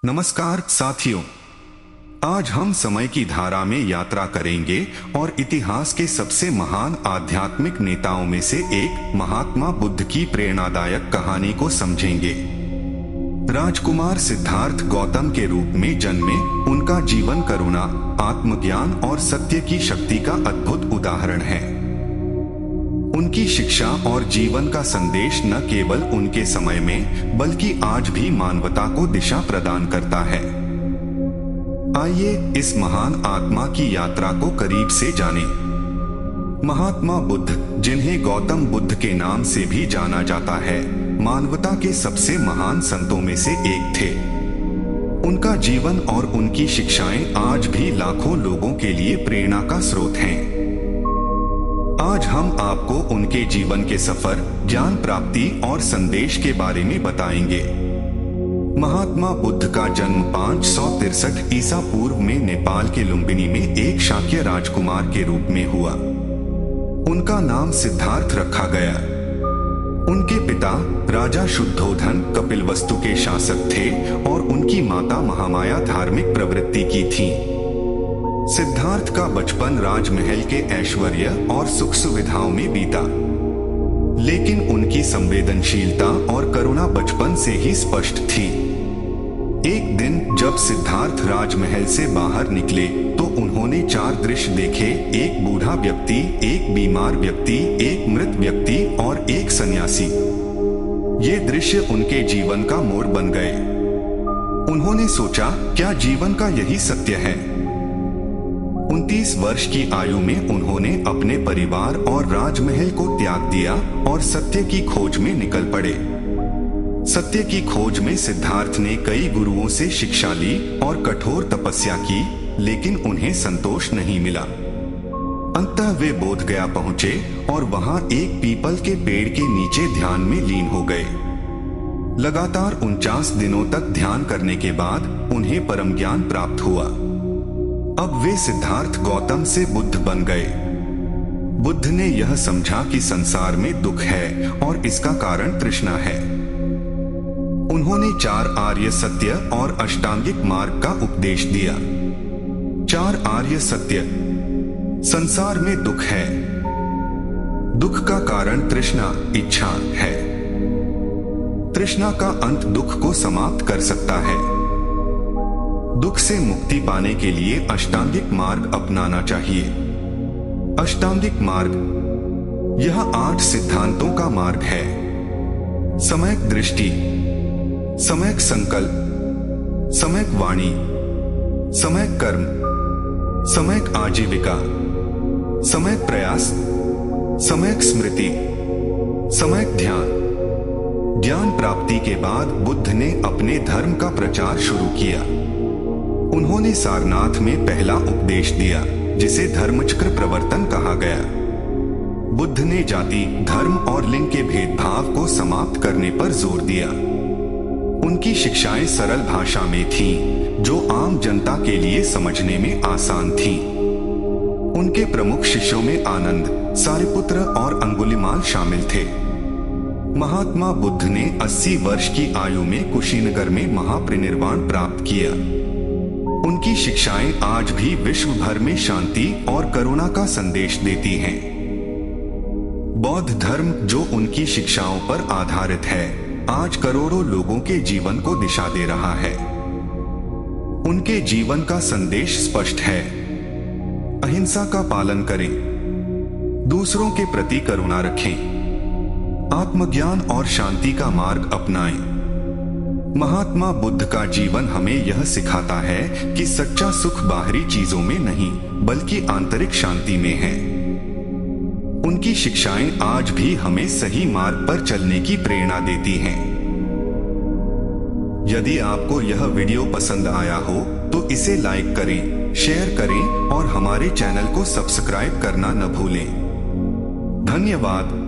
नमस्कार साथियों, आज हम समय की धारा में यात्रा करेंगे और इतिहास के सबसे महान आध्यात्मिक नेताओं में से एक महात्मा बुद्ध की प्रेरणादायक कहानी को समझेंगे। राजकुमार सिद्धार्थ गौतम के रूप में जन्मे, उनका जीवन करुणा, आत्मज्ञान और सत्य की शक्ति का अद्भुत उदाहरण है। उनकी शिक्षा और जीवन का संदेश न केवल उनके समय में बल्कि आज भी मानवता को दिशा प्रदान करता है। आइए इस महान आत्मा की यात्रा को करीब से जानें। महात्मा बुद्ध, जिन्हें गौतम बुद्ध के नाम से भी जाना जाता है, मानवता के सबसे महान संतों में से एक थे। उनका जीवन और उनकी शिक्षाएं आज भी लाखों लोगों के लिए प्रेरणा का स्रोत हैं। आज हम आपको उनके जीवन के सफर, ज्ञान प्राप्ति और संदेश के बारे में बताएंगे। महात्मा बुद्ध का जन्म 563 ईसा पूर्व में नेपाल के लुम्बिनी में एक शाक्य राजकुमार के रूप में हुआ। उनका नाम सिद्धार्थ रखा गया। उनके पिता राजा शुद्धोधन कपिलवस्तु के शासक थे और उनकी माता महामाया धार्मिक प्रवृत्ति की थी। सिद्धार्थ का बचपन राजमहल के ऐश्वर्य और सुख सुविधाओं में बीता, लेकिन उनकी संवेदनशीलता और करुणा बचपन से ही स्पष्ट थी। एक दिन जब सिद्धार्थ राजमहल से बाहर निकले तो उन्होंने 4 दृश्य देखे। एक बूढ़ा व्यक्ति, एक बीमार व्यक्ति, एक मृत व्यक्ति और एक सन्यासी। ये दृश्य उनके जीवन का मोड़ बन गए। उन्होंने सोचा, क्या जीवन का यही सत्य है? 29 वर्ष की आयु में उन्होंने अपने परिवार और राजमहल को त्याग दिया और सत्य की खोज में निकल पड़े। सत्य की खोज में सिद्धार्थ ने कई गुरुओं से शिक्षा ली और कठोर तपस्या की, लेकिन उन्हें संतोष नहीं मिला। अंततः वे बोधगया पहुंचे और वहां एक पीपल के पेड़ के नीचे ध्यान में लीन हो गए। लगातार 49 दिनों तक ध्यान करने के बाद उन्हें परम ज्ञान प्राप्त हुआ। अब वे सिद्धार्थ गौतम से बुद्ध बन गए। बुद्ध ने यह समझा कि संसार में दुख है और इसका कारण तृष्णा है। उन्होंने 4 आर्य सत्य और अष्टांगिक मार्ग का उपदेश दिया। 4 आर्य सत्य: संसार में दुख है। दुख का कारण तृष्णा, इच्छा है। तृष्णा का अंत दुख को समाप्त कर सकता है। दुख से मुक्ति पाने के लिए अष्टांगिक मार्ग अपनाना चाहिए। अष्टांगिक मार्ग, यह 8 सिद्धांतों का मार्ग है। सम्यक दृष्टि, सम्यक संकल्प, सम्यक वाणी, सम्यक कर्म, सम्यक आजीविका, सम्यक प्रयास, सम्यक स्मृति, सम्यक ध्यान। ज्ञान प्राप्ति के बाद बुद्ध ने अपने धर्म का प्रचार शुरू किया। उन्होंने सारनाथ में पहला उपदेश दिया, जिसे धर्मचक्र प्रवर्तन कहा गया। बुद्ध ने जाति, धर्म और लिंग के भेदभाव को समाप्त करने पर जोर दिया। उनकी शिक्षाएं सरल भाषा में थीं, जो आम जनता के लिए समझने में आसान थीं। उनके प्रमुख शिष्यों में आनंद, सारिपुत्र और अंगुलिमाल शामिल थे। महात्मा बुद्ध ने 80 वर्ष की आयु में कुशीनगर में महापरिनिर्वाण प्राप्त किया। उनकी शिक्षाएं आज भी विश्व भर में शांति और करुणा का संदेश देती हैं। बौद्ध धर्म, जो उनकी शिक्षाओं पर आधारित है, आज करोड़ों लोगों के जीवन को दिशा दे रहा है। उनके जीवन का संदेश स्पष्ट है। अहिंसा का पालन करें, दूसरों के प्रति करुणा रखें, आत्मज्ञान और शांति का मार्ग अपनाएं। महात्मा बुद्ध का जीवन हमें यह सिखाता है कि सच्चा सुख बाहरी चीजों में नहीं, बल्कि आंतरिक शांति में है। उनकी शिक्षाएं आज भी हमें सही मार्ग पर चलने की प्रेरणा देती हैं। यदि आपको यह वीडियो पसंद आया हो तो इसे लाइक करें, शेयर करें और हमारे चैनल को सब्सक्राइब करना न भूलें। धन्यवाद।